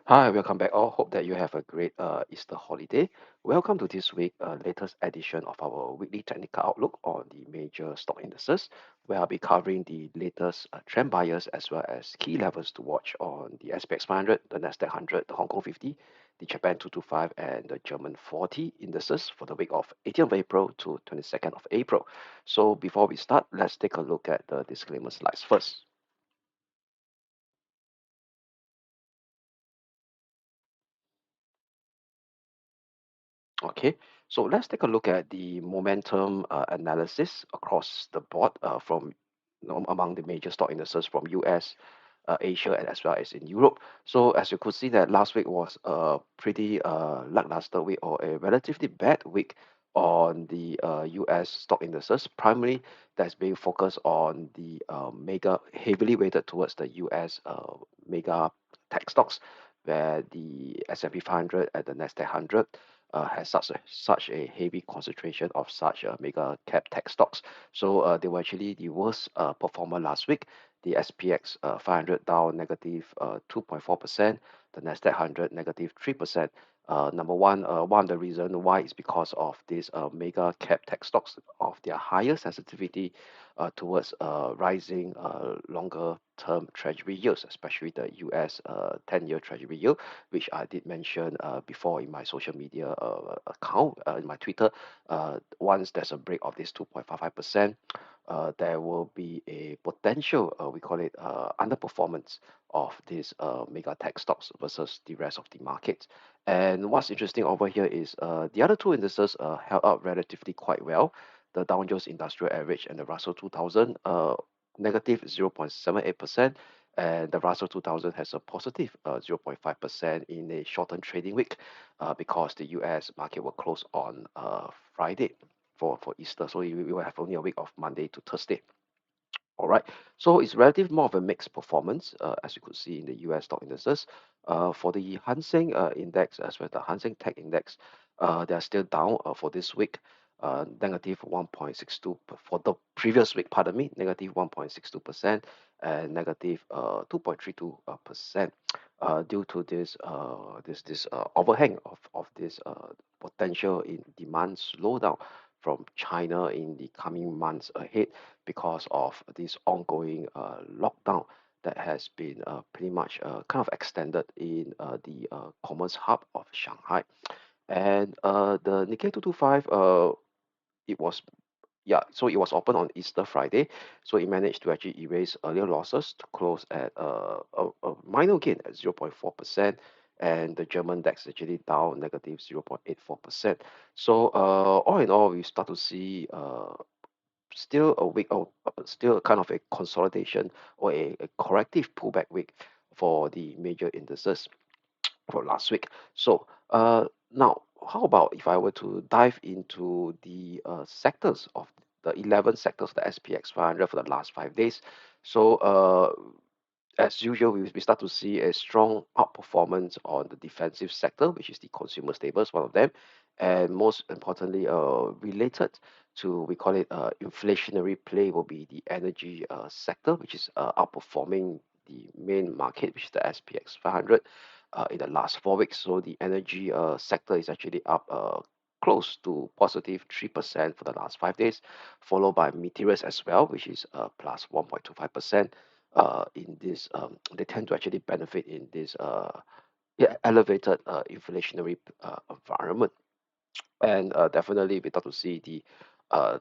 Hi, welcome back all. Hope that you have a great Easter holiday. Welcome to this week latest edition of our weekly technical outlook on the major stock indices, where I'll be covering the latest trend buyers as well as key levels to watch on the SPX 500, the Nasdaq 100, the Hong Kong 50, the Japan 225, and the German 40 indices for the week of 18th of April to 22nd of April. So before we start, let's take a look at the disclaimer slides first. Okay, so let's take a look at the momentum analysis across the board from among the major stock indices from US, Asia, and as well as in Europe. So as you could see that last week was a pretty lackluster week or a relatively bad week on the US stock indices. Primarily, that's being focused on the mega heavily weighted towards the US mega tech stocks, where the S&P 500 and the Nasdaq 100 has such a heavy concentration of such mega cap tech stocks. So they were actually the worst performer last week. The SPX 500 down negative 2.4%, the Nasdaq 100 negative 3%. Number one of the reason why is because of these mega cap tech stocks of their higher sensitivity towards rising longer term treasury yields, especially the US 10-year treasury yield, which I did mention before in my social media account, in my Twitter. Once there's a break of this 2.55%, there will be a potential, we call it underperformance of these mega tech stocks versus the rest of the market. And what's interesting over here is the other two indices held up relatively quite well. The Dow Jones Industrial Average and the Russell 2000 negative 0.78%, and the Russell 2000 has a positive 0.5% in a shortened trading week because the US market will close on Friday for Easter. So we will have only a week of Monday to Thursday. All right. So it's relative more of a mixed performance, as you could see in the US stock indices. For the Hang Seng index as well as the Hang Seng Tech index, they are still down for this week, negative 1.62 for the previous week, pardon me, negative 1.62% and negative 2.32% due to this overhang of this potential in demand slowdown from China in the coming months ahead because of this ongoing lockdown that has been pretty much kind of extended in the commerce hub of Shanghai. And the Nikkei 225, it was yeah, so it was open on Easter Friday, so it managed to actually erase earlier losses to close at a minor gain at 0.4%, and the German DAX actually down negative 0.84%. So all in all, we start to see still a week of still kind of a consolidation or a corrective pullback week for the major indices for last week. So now, how about if I were to dive into the sectors of the 11 sectors of the SPX 500 for the last 5 days? So as usual, we start to see a strong outperformance on the defensive sector, which is the consumer staples, one of them, and most importantly, related to we call it inflationary play will be the energy sector, which is outperforming the main market, which is the SPX 500, in the last 4 weeks. So the energy sector is actually up close to positive 3% for the last 5 days, followed by materials as well, which is plus 1.25% in this they tend to actually benefit in this yeah, elevated inflationary environment. And definitely we start to see the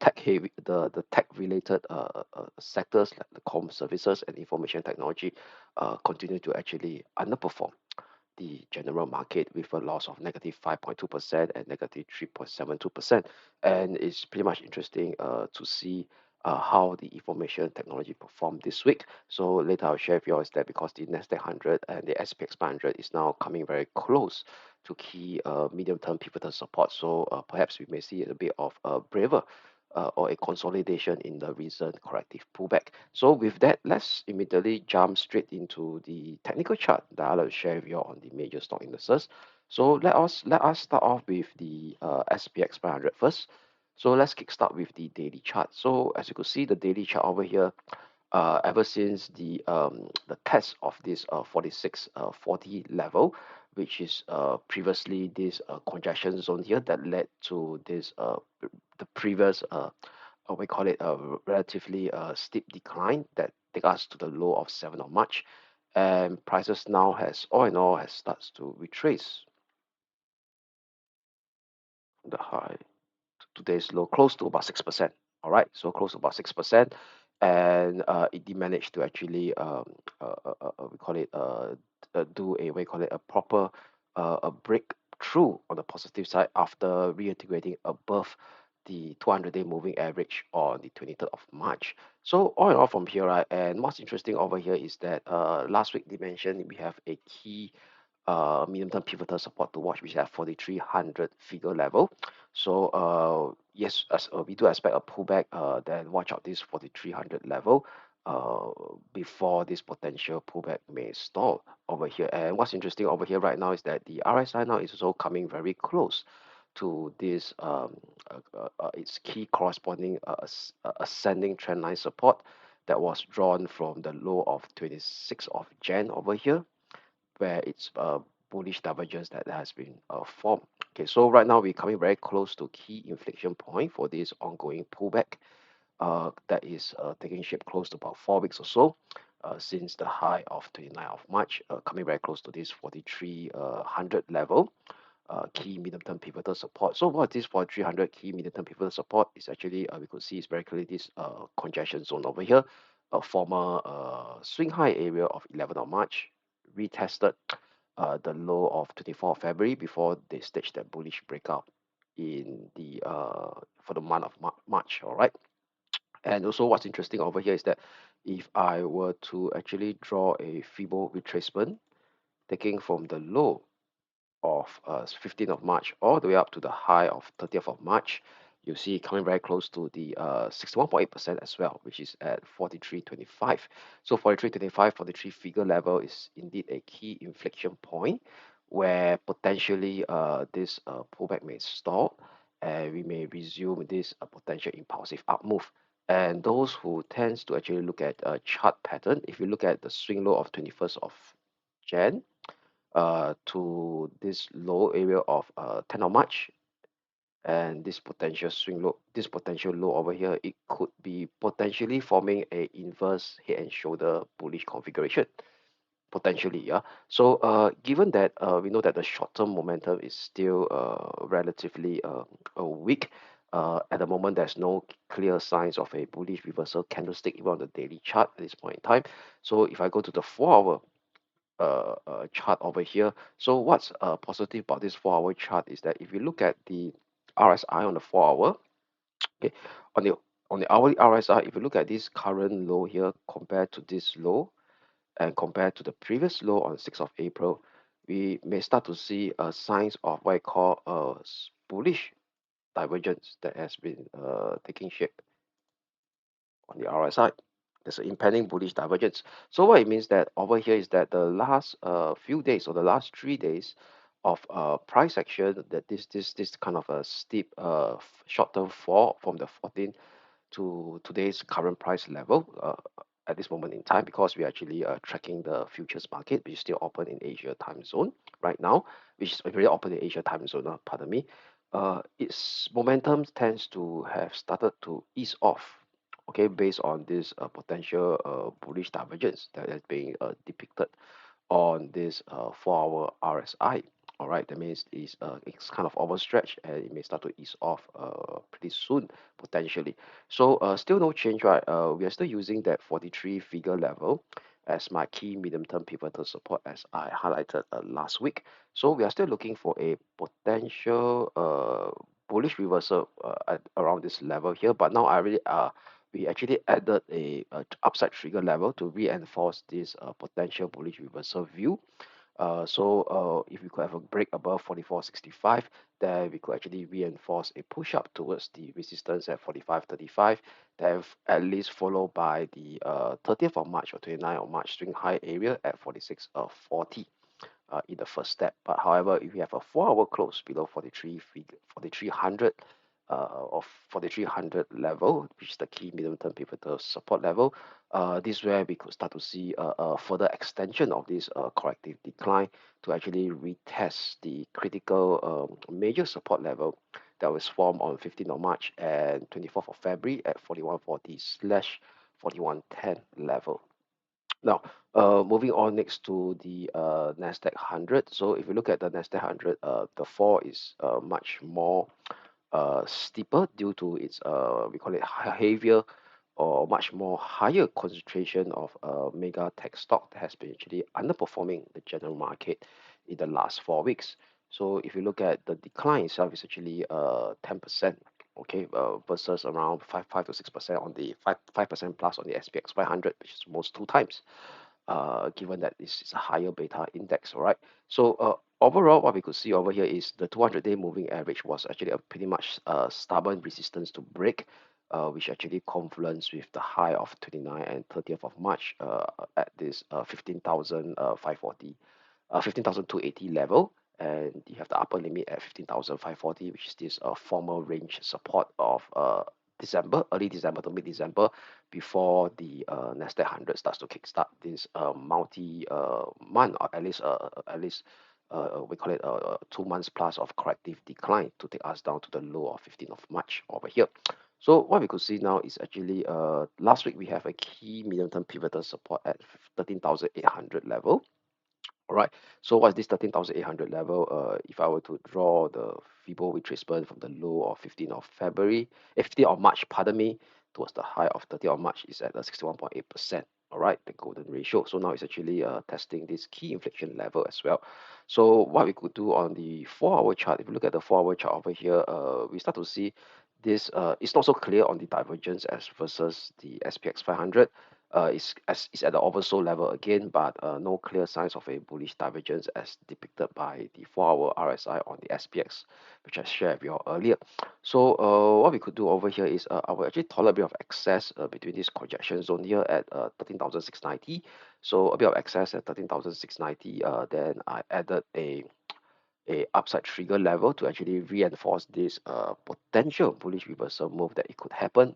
tech heavy the tech related sectors like the com services and information technology continue to actually underperform the general market with a loss of negative 5.2% and negative 3.72%. And it's pretty much interesting to see how the information technology performed this week. So later I'll share with you all is that because the Nasdaq 100 and the SPX 500 is now coming very close to key medium-term pivotal support. So perhaps we may see a bit of a braver or a consolidation in the recent corrective pullback. So with that, let's immediately jump straight into the technical chart that I'll share with you on the major stock indices. So let us start off with the SPX 500 first. So let's kickstart with the daily chart. So as you can see, the daily chart over here, ever since the test of this 4640 level, which is previously this congestion zone here that led to this the previous we call it a relatively steep decline that take us to the low of 7th of March, and prices now has all in all has starts to retrace the high. Today's low close to about 6%. All right, so close to about 6%, and it did manage to actually we call it do a we call it a proper a breakthrough on the positive side after reintegrating above the 200-day moving average on the 23rd of March. So all in all from here, right, and what's interesting over here is that last week they mentioned we have a key medium-term pivotal support to watch, which is at 4,300 figure level. So yes, as we do expect a pullback, then watch out this 4,300 level uh, before this potential pullback may stall over here. And what's interesting over here right now is that the RSI now is also coming very close to this its key corresponding ascending trend line support that was drawn from the low of 26th of Jan over here, where it's bullish divergence that has been formed. Okay, so right now we're coming very close to key inflection point for this ongoing pullback that is taking shape close to about 4 weeks or so since the high of 29th of March, coming very close to this 4,300 level. Key medium-term pivotal support. So what this for 300 key medium-term pivotal support is actually we could see is very clearly this congestion zone over here, a former swing high area of 11th of March, retested the low of 24th of February before they staged that bullish breakout in the for the month of March. All right, and also what's interesting over here is that if I were to actually draw a Fibo retracement, taking from the low of 15th of March all the way up to the high of 30th of March, you see coming very close to the 61.8% as well, which is at 43.25. So 43.25, 43 figure level is indeed a key inflection point where potentially this pullback may stall and we may resume this potential impulsive up move. And those who tends to actually look at a chart pattern, if you look at the swing low of 21st of Jan, to this low area of 10 of March, and this potential swing low, this potential low over here, it could be potentially forming a inverse head and shoulder bullish configuration potentially. Yeah, so given that we know that the short-term momentum is still relatively weak. At the moment, there's no clear signs of a bullish reversal candlestick even on the daily chart at this point in time. So if I go to the 4-hour chart over here. So what's positive about this 4-hour chart is that if you look at the RSI on the 4-hour, okay, on the hourly RSI, if you look at this current low here compared to this low and compared to the previous low on 6th of April, we may start to see signs of what I call bullish divergence that has been taking shape on the RSI. There's an impending bullish divergence. So what it means that over here is that the last few days or the last 3 days of price action, that this kind of a steep short-term fall from the 14 to today's current price level at this moment in time, because we're actually tracking the futures market, which is still open in Asia time zone right now, which is very open in Asia time zone, pardon me. Its momentum tends to have started to ease off, okay, based on this potential bullish divergence that is being depicted on this 4-hour RSI. All right, that means it's kind of overstretched and it may start to ease off pretty soon potentially. So still no change, right? We are still using that 43 figure level as my key medium-term pivotal support, as I highlighted last week. So we are still looking for a potential bullish reversal at around this level here. But now I really we actually added a upside trigger level to reinforce this potential bullish reversal view. So if we could have a break above 44.65, then we could actually reinforce a push up towards the resistance at 45.35, then at least followed by the 30th of March or 29th of March swing high area at 46.40 in the first step. But however, if we have a 4-hour close below 4300 of 4300 level, which is the key medium-term pivotal support level. This is where we could start to see a further extension of this corrective decline to actually retest the critical major support level that was formed on 15th of March and 24th of February at 4140 slash 4110 level. Now, moving on next to the Nasdaq 100. So if you look at the Nasdaq 100, the fall is much more steeper due to its we call it heavier or much more higher concentration of mega tech stock that has been actually underperforming the general market in the last 4 weeks. So if you look at the decline itself, is actually 10%, okay, versus around five to 6% on the 5% plus on the SPX 500, which is almost two times given that this is a higher beta index, all right? So overall, what we could see over here is the 200-day moving average was actually a pretty much stubborn resistance to break, which actually confluenced with the high of 29 and 30th of March at this 15,540, 15,280 level. And you have the upper limit at 15,540, which is this former range support of December, early December to mid December, before the Nasdaq 100 starts to kickstart this multi month, or at least we call it 2 months plus of corrective decline to take us down to the low of 15th of March over here. So what we could see now is actually last week we have a key medium term pivotal support at 13,800 level. All right. So what's this 13,800 level? If I were to draw the Fibo retracement from the low of 15th of February, 15th of March, pardon me, towards the high of 30th of March is at 61.8%. All right, the golden ratio. So now it's actually testing this key inflection level as well. So what we could do on the 4-hour chart, if you look at the 4-hour chart over here, we start to see this. It's not so clear on the divergence as versus the SPX 500. Is at the oversold level again, but no clear signs of a bullish divergence as depicted by the 4-hour RSI on the SPX, which I shared with you all earlier. So what we could do over here is I will actually tolerate a bit of excess between this projection zone here at 13,690. So a bit of excess at 13,690. Then I added a upside trigger level to actually reinforce this potential bullish reversal move that it could happen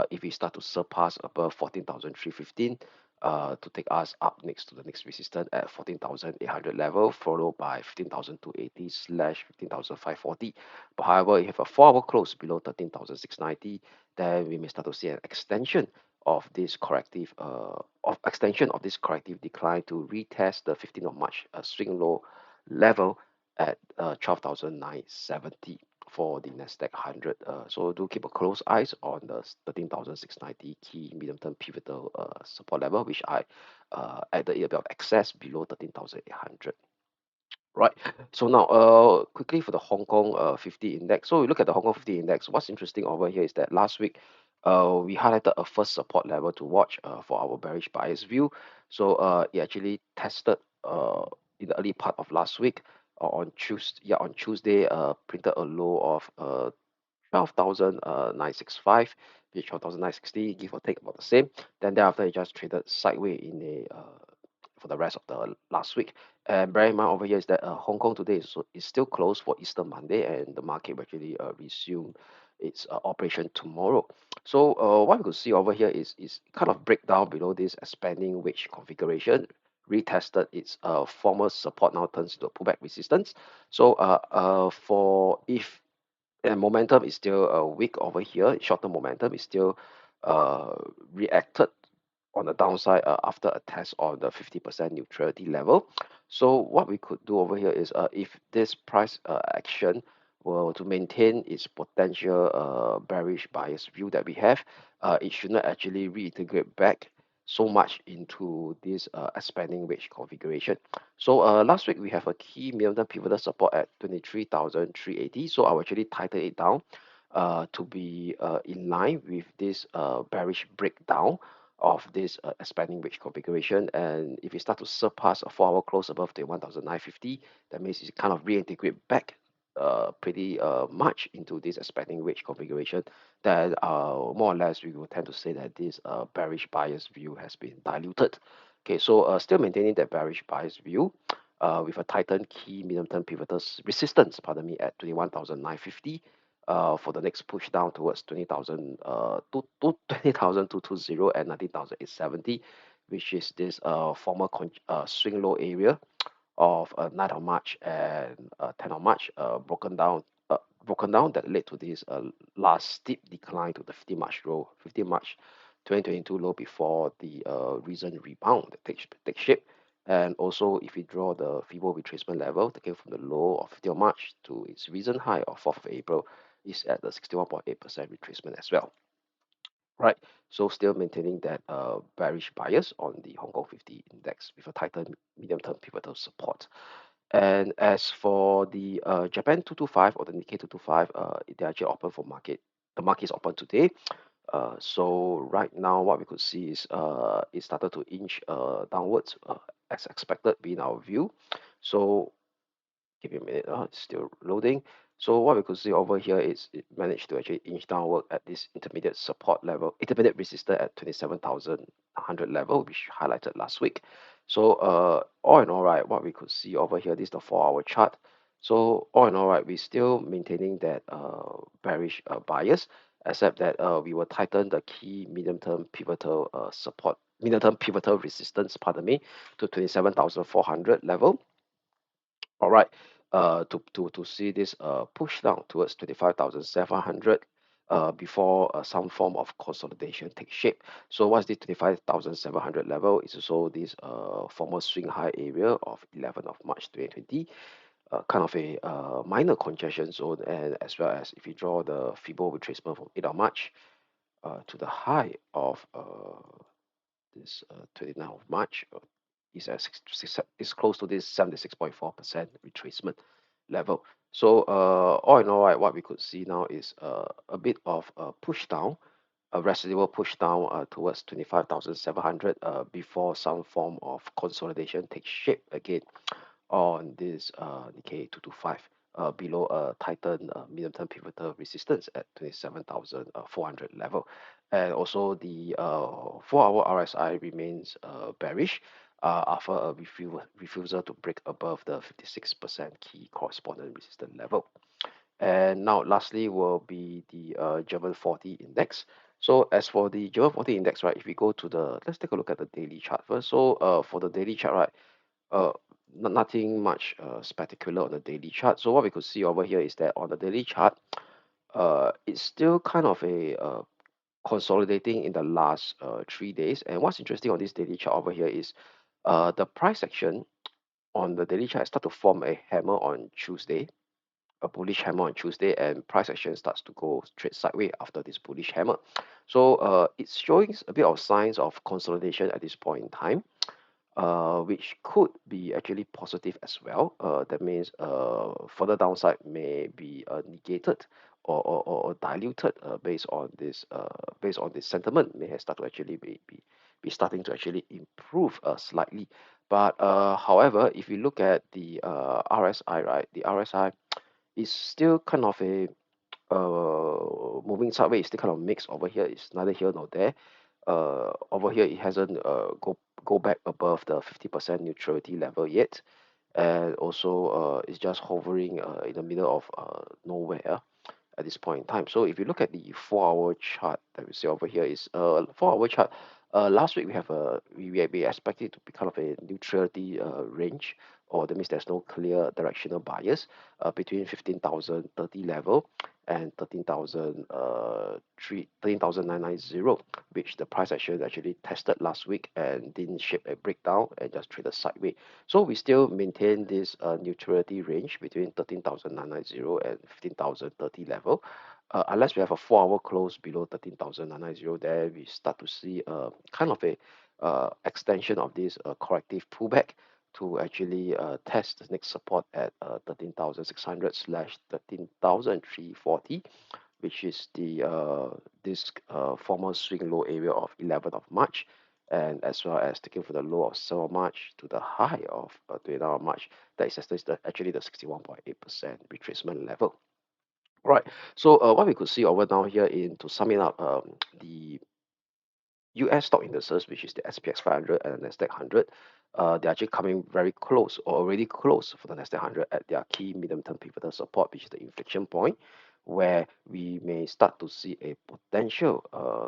if we start to surpass above 14,315 to take us up next to the next resistance at 14,800 level, followed by 15,280 slash 15,540. But however, if you have a 4-hour close below 13,690, then we may start to see an extension of this corrective decline to retest the 15th of March swing low level at 12,970 for the Nasdaq 100. So do keep a close eyes on the 13,690 key medium-term pivotal support level, which I added a bit of excess below 13,800. Right. So now, quickly for the Hong Kong 50 index. So we look at the Hong Kong 50 index. What's interesting over here is that last week, we highlighted a first support level to watch for our bearish bias view. So it actually tested in the early part of last week on Tuesday. Yeah, on Tuesday, printed a low of 12,965, which 12,960, give or take about the same. Then thereafter, it just traded sideways in a for the rest of the last week. And bear in mind over here is that Hong Kong today is still closed for Easter Monday, and the market will actually resume its operation tomorrow. So what we could see over here is kind of breakdown below this expanding wedge configuration, retested its former support, now turns into a pullback resistance. So for if and momentum is still weak over here, short-term momentum is still uh, reacted on the downside after a test on the 50% neutrality level. So what we could do over here is if this price action were to maintain its potential bearish bias view that we have, it should not actually reintegrate back so much into this expanding wedge configuration. So last week we have a key medium-term pivotal support at 23,380. So I will actually tighten it down to be in line with this bearish breakdown of this expanding wedge configuration. And if it start to surpass a 4-hour close above the 1,950, that means it kind of reintegrate back pretty much into this expanding wedge configuration, then more or less we will tend to say that this bearish bias view has been diluted. Okay, so still maintaining that bearish bias view with a tightened key medium-term pivotal resistance, pardon me, at 21,950. for the next push down towards 20,000 20,220 and 19,870, which is this former swing low area of 9th of March and 10th of March, broken down that led to this last steep decline to the 50 March low, 50 March 2022 low before the recent rebound that takes shape. And also, if we draw the Fibo retracement level, taken from the low of 50th of March to its recent high of 4th of April, is at the 61.8% retracement as well. Right. So still maintaining that bearish bias on the Hong Kong 50 index with a tighter medium-term pivotal support. And as for the Japan 225 or the Nikkei 225, they actually open for market. The market is open today. So right now, what we could see is it started to inch downwards as expected, being our view. So give me a minute, it's still loading. So what we could see over here is it managed to actually inch downward at this intermediate support level, intermediate resistance at 27,100 level, which highlighted last week. So all in all, right, what we could see over here, this is the 4-hour chart. So all in all, right, we're still maintaining that bearish bias, except that we will tighten the key medium-term pivotal support, medium-term pivotal resistance, pardon me, to 27,400 level. All right, to see this push down towards 25,700 before some form of consolidation takes shape. So what's the 25,700 level? Is also this former swing high area of 11th of March 2020, kind of a minor congestion zone, and as well as if you draw the Fibo retracement from 8th of March to the high of this 29th of March, is at is close to this 76.4% retracement level. So all in all, right, what we could see now is a bit of a push down, a residual push down towards 25,700 before some form of consolidation takes shape again on this Nikkei 225 below a tightened medium-term pivotal resistance at 27,400 level. And also the 4-hour RSI remains bearish after a refusal to break above the 56% key correspondent resistance level. And now lastly will be the German 40 index. So as for the German 40 index, right, if we go to the, let's take a look at the daily chart first. So for the daily chart, right, uh, nothing much spectacular on the daily chart. So what we could see over here is that on the daily chart, it's still kind of a consolidating in the last 3 days. And what's interesting on this daily chart over here is the price action on the daily chart start to form a hammer on Tuesday, a bullish hammer on Tuesday, and price action starts to go straight sideways after this bullish hammer. So it's showing a bit of signs of consolidation at this point in time, which could be actually positive as well. That means further downside may be negated or diluted based on this sentiment may have started to actually be starting to actually improve slightly. But however, if you look at the RSI, right, the RSI is still kind of a moving sideways, still kind of mixed over here. It's neither here nor there. Over here, it hasn't go back above the 50% neutrality level yet, and also it's just hovering in the middle of nowhere at this point in time. So if you look at the 4-hour chart that we see over here is 4-hour chart. Last week we have we expect it to be kind of a neutrality range, or that means there's no clear directional bias between 15,030 level and 13,990, which the price action actually tested last week and didn't shape a breakdown and just traded sideways. So we still maintain this neutrality range between 13,990 and 15,030 level. Unless we have a 4-hour close below 13,990, there we start to see kind of a extension of this corrective pullback to actually test the next support at 13,600 slash 13,340, which is the this former swing low area of 11th of March, and as well as taking from the low of 7th of March to the high of 29th of March. That is actually the 61.8% retracement level. Right. So what we could see over down here in to sum it up, the US stock indices, which is the SPX 500 and the Nasdaq 100, they're actually coming very close or already close for the Nasdaq 100 at their key medium-term pivotal support, which is the inflection point where we may start to see a potential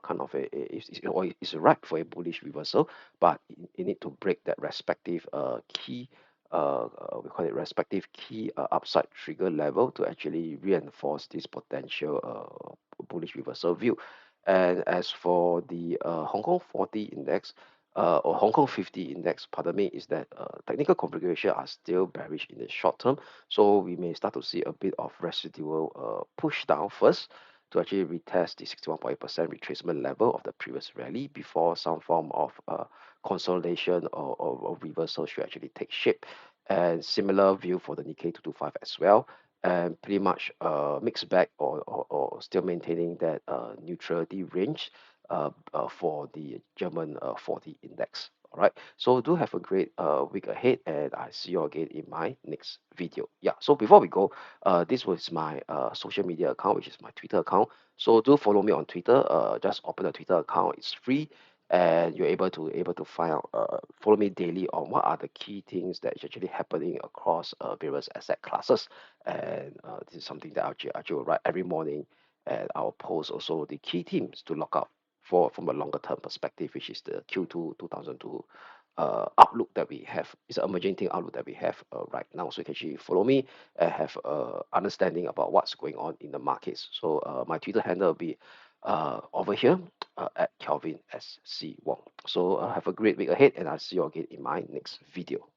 kind of or it's ripe for a bullish reversal, but it need to break that respective key we call it respective key upside trigger level to actually reinforce this potential bullish reversal view. And as for the Hong Kong 40 index, or Hong Kong 50 index, pardon me, is that technical configuration are still bearish in the short term. So we may start to see a bit of residual push down first to actually retest the 61.8% retracement level of the previous rally before some form of consolidation or reversal should actually take shape. And similar view for the Nikkei 225 as well. And pretty much mixed bag or still maintaining that neutrality range for the German 40 index. All right. So do have a great week ahead, and I see you again in my next video. Yeah. So before we go, this was my social media account, which is my Twitter account. So do follow me on Twitter. Just open a Twitter account. It's free, and you're able to find out follow me daily on what are the key things that is actually happening across various asset classes. And this is something that I will write every morning, and I'll post also the key themes to look out for from a longer term perspective, which is the Q2 2002 outlook that we have. It's an emerging thing outlook that we have right now. So you can actually follow me and have understanding about what's going on in the markets. So my Twitter handle will be over here at Kelvin SC Wong. So have a great week ahead, and I'll see you again in my next video.